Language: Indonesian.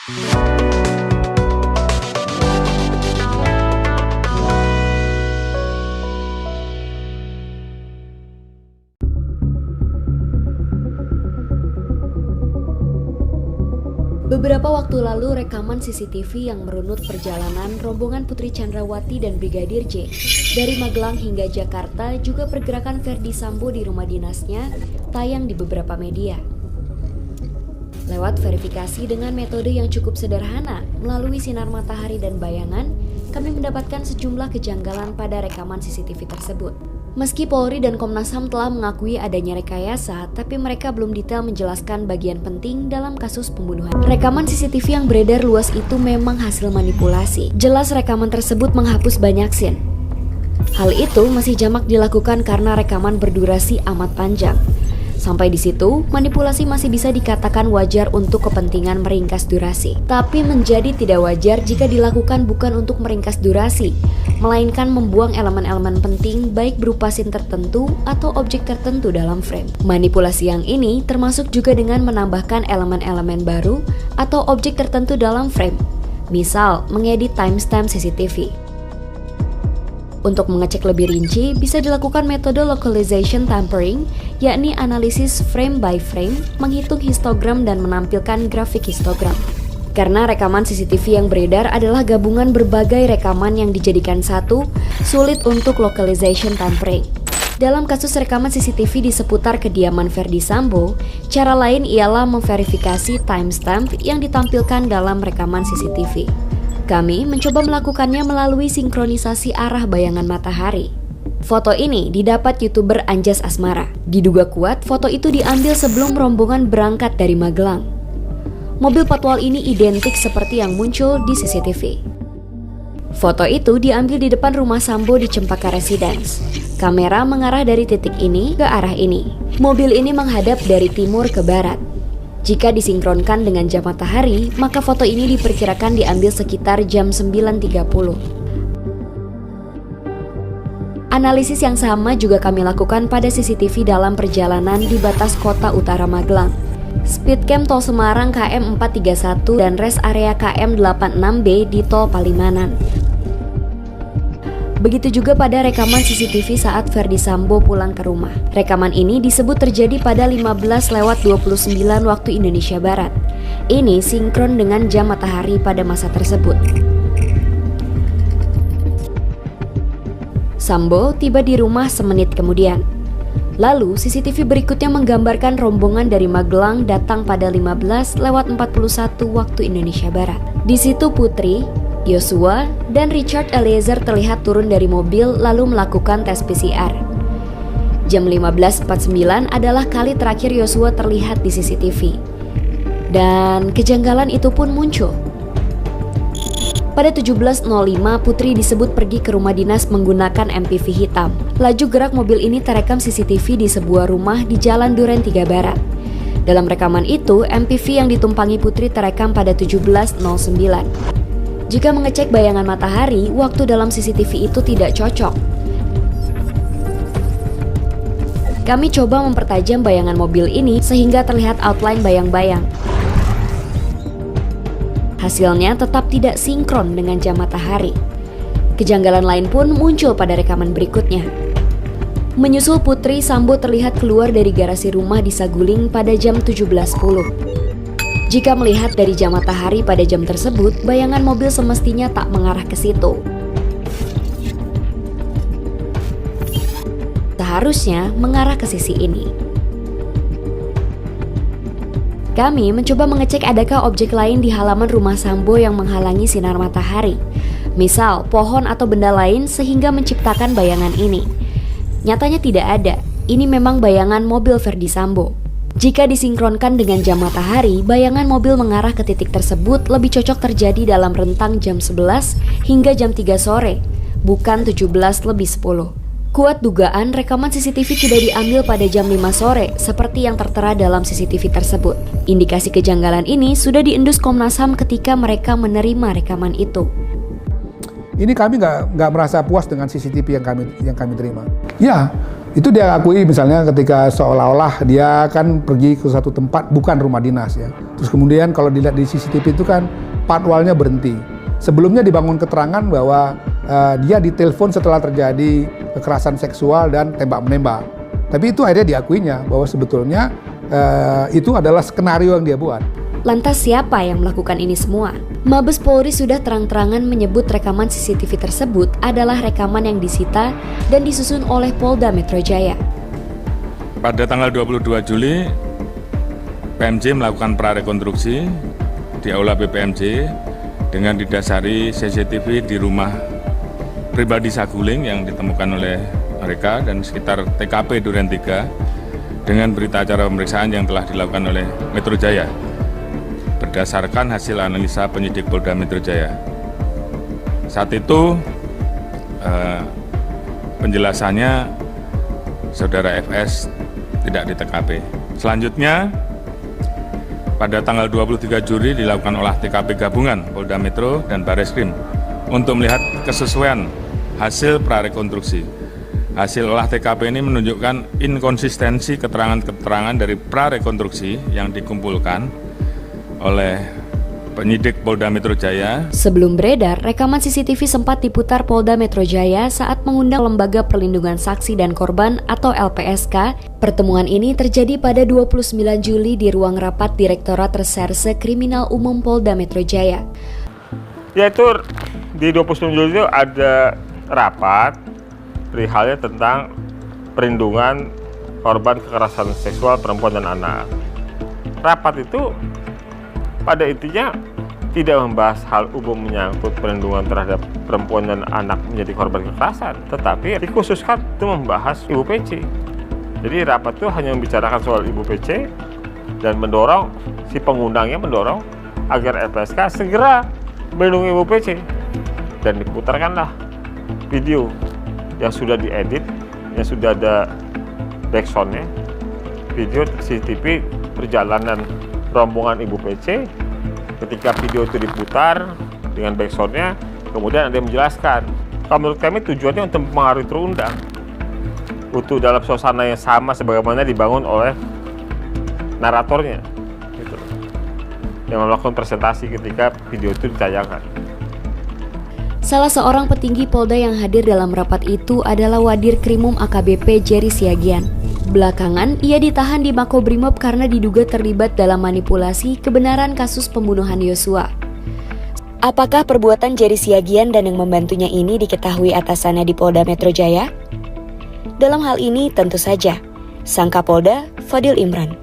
Beberapa waktu lalu, rekaman CCTV yang merunut perjalanan rombongan Putri Chandrawati dan Brigadir J dari Magelang hingga Jakarta, juga pergerakan Verdi Sambo di rumah dinasnya, tayang di beberapa media. Lewat verifikasi dengan metode yang cukup sederhana, melalui sinar matahari dan bayangan, kami mendapatkan sejumlah kejanggalan pada rekaman CCTV tersebut. Meski Polri dan Komnas HAM telah mengakui adanya rekayasa, tapi mereka belum detail menjelaskan bagian penting dalam kasus pembunuhan. Rekaman CCTV yang beredar luas itu memang hasil manipulasi. Jelas rekaman tersebut menghapus banyak scene. Hal itu masih jamak dilakukan karena rekaman berdurasi amat panjang. Sampai di situ, manipulasi masih bisa dikatakan wajar untuk kepentingan meringkas durasi. Tapi menjadi tidak wajar jika dilakukan bukan untuk meringkas durasi, melainkan membuang elemen-elemen penting baik berupa scene tertentu atau objek tertentu dalam frame. Manipulasi yang ini termasuk juga dengan menambahkan elemen-elemen baru atau objek tertentu dalam frame. Misal, mengedit timestamp CCTV. Untuk mengecek lebih rinci, bisa dilakukan metode localization tampering, yakni analisis frame by frame, menghitung histogram dan menampilkan grafik histogram. Karena rekaman CCTV yang beredar adalah gabungan berbagai rekaman yang dijadikan satu, sulit untuk localization tampering. Dalam kasus rekaman CCTV di seputar kediaman Verdi Sambo, cara lain ialah memverifikasi timestamp yang ditampilkan dalam rekaman CCTV. Kami mencoba melakukannya melalui sinkronisasi arah bayangan matahari. Foto ini didapat YouTuber Anjas Asmara. Diduga kuat, foto itu diambil sebelum rombongan berangkat dari Magelang. Mobil patwal ini identik seperti yang muncul di CCTV. Foto itu diambil di depan rumah Sambo di Cempaka Residence. Kamera mengarah dari titik ini ke arah ini. Mobil ini menghadap dari timur ke barat. Jika disinkronkan dengan jam matahari, maka foto ini diperkirakan diambil sekitar jam 9.30. Analisis yang sama juga kami lakukan pada CCTV dalam perjalanan di batas kota utara Magelang. Speedcam Tol Semarang KM 431 dan rest area KM 86B di Tol Palimanan. Begitu juga pada rekaman CCTV saat Verdi Sambo pulang ke rumah. Rekaman ini disebut terjadi pada 15:29 waktu Indonesia Barat. Ini sinkron dengan jam matahari pada masa tersebut. Sambo tiba di rumah semenit kemudian. Lalu CCTV berikutnya menggambarkan rombongan dari Magelang datang pada 15:41 waktu Indonesia Barat. Di situ Putri, Yosua, dan Richard Eliezer terlihat turun dari mobil lalu melakukan tes PCR. Jam 15.49 adalah kali terakhir Yosua terlihat di CCTV. Dan kejanggalan itu pun muncul. Pada 17.05, Putri disebut pergi ke rumah dinas menggunakan MPV hitam. Laju gerak mobil ini terekam CCTV di sebuah rumah di Jalan Duren 3 Barat. Dalam rekaman itu, MPV yang ditumpangi Putri terekam pada 17.09. Jika mengecek bayangan matahari, waktu dalam CCTV itu tidak cocok. Kami coba mempertajam bayangan mobil ini sehingga terlihat outline bayang-bayang. Hasilnya tetap tidak sinkron dengan jam matahari. Kejanggalan lain pun muncul pada rekaman berikutnya. Menyusul Putri, Sambo terlihat keluar dari garasi rumah di Saguling pada jam 17.10. Jika melihat dari jam matahari pada jam tersebut, bayangan mobil semestinya tak mengarah ke situ. Seharusnya mengarah ke sisi ini. Kami mencoba mengecek adakah objek lain di halaman rumah Sambo yang menghalangi sinar matahari. Misal, pohon atau benda lain sehingga menciptakan bayangan ini. Nyatanya tidak ada. Ini memang bayangan mobil Verdi Sambo. Jika disinkronkan dengan jam matahari, bayangan mobil mengarah ke titik tersebut lebih cocok terjadi dalam rentang jam 11 hingga jam 3 sore, bukan 17:10. Kuat dugaan rekaman CCTV tidak diambil pada jam 5 sore, seperti yang tertera dalam CCTV tersebut. Indikasi kejanggalan ini sudah diendus Komnas HAM ketika mereka menerima rekaman itu. Ini kami nggak merasa puas dengan CCTV yang kami terima. Ya, Itu dia akui misalnya ketika seolah-olah dia kan pergi ke satu tempat bukan rumah dinas ya. Terus kemudian kalau dilihat di CCTV itu kan patwalnya berhenti. Sebelumnya dibangun keterangan bahwa dia ditelepon setelah terjadi kekerasan seksual dan tembak-menembak. Tapi itu akhirnya diakuinya bahwa sebetulnya itu adalah skenario yang dia buat. Lantas siapa yang melakukan ini semua? Mabes Polri sudah terang-terangan menyebut rekaman CCTV tersebut adalah rekaman yang disita dan disusun oleh Polda Metro Jaya. Pada tanggal 22 Juli, PMJ melakukan prarekonstruksi di Aula BPMJ dengan didasari CCTV di rumah pribadi Saguling yang ditemukan oleh mereka dan sekitar TKP Duren 3 dengan berita acara pemeriksaan yang telah dilakukan oleh Metro Jaya berdasarkan hasil analisa penyidik Polda Metro Jaya. Saat itu penjelasannya Saudara FS tidak di TKP. Selanjutnya pada tanggal 23 Juli dilakukan olah TKP gabungan Polda Metro dan Bareskrim untuk melihat kesesuaian hasil prarekonstruksi. Hasil olah TKP ini menunjukkan inkonsistensi keterangan-keterangan dari prarekonstruksi yang dikumpulkan oleh penyidik Polda Metro Jaya. Sebelum beredar, rekaman CCTV sempat diputar Polda Metro Jaya saat mengundang Lembaga Perlindungan Saksi dan Korban atau LPSK. Pertemuan ini terjadi pada 29 Juli di ruang rapat Direktorat Reserse Kriminal Umum Polda Metro Jaya. Yaitu di 29 Juli itu ada rapat perihalnya tentang perlindungan korban kekerasan seksual perempuan dan anak. Rapat itu pada intinya tidak membahas hal umum menyangkut perlindungan terhadap perempuan dan anak menjadi korban kekerasan, tetapi dikhususkan itu membahas Ibu PC. Jadi rapat itu hanya membicarakan soal Ibu PC dan mendorong, si pengundangnya mendorong agar LPSK segera melindungi Ibu PC. Dan diputarkanlah video yang sudah diedit, yang sudah ada backsound-nya, video CCTV perjalanan rombongan Ibu PC. Ketika video itu diputar dengan backsound-nya, kemudian ada yang menjelaskan. Kalau menurut kami tujuannya untuk mempengaruhi terundang, untuk dalam suasana yang sama sebagaimana dibangun oleh naratornya, gitu, yang melakukan presentasi ketika video itu ditayangkan. Salah seorang petinggi Polda yang hadir dalam rapat itu adalah Wadir Krimum AKBP Jerry Siagian. Belakangan, ia ditahan di Makobrimob karena diduga terlibat dalam manipulasi kebenaran kasus pembunuhan Yosua. Apakah perbuatan Jerry Siagian dan yang membantunya ini diketahui atasannya di Polda Metro Jaya? Dalam hal ini tentu saja, sang Kapolda Fadil Imran.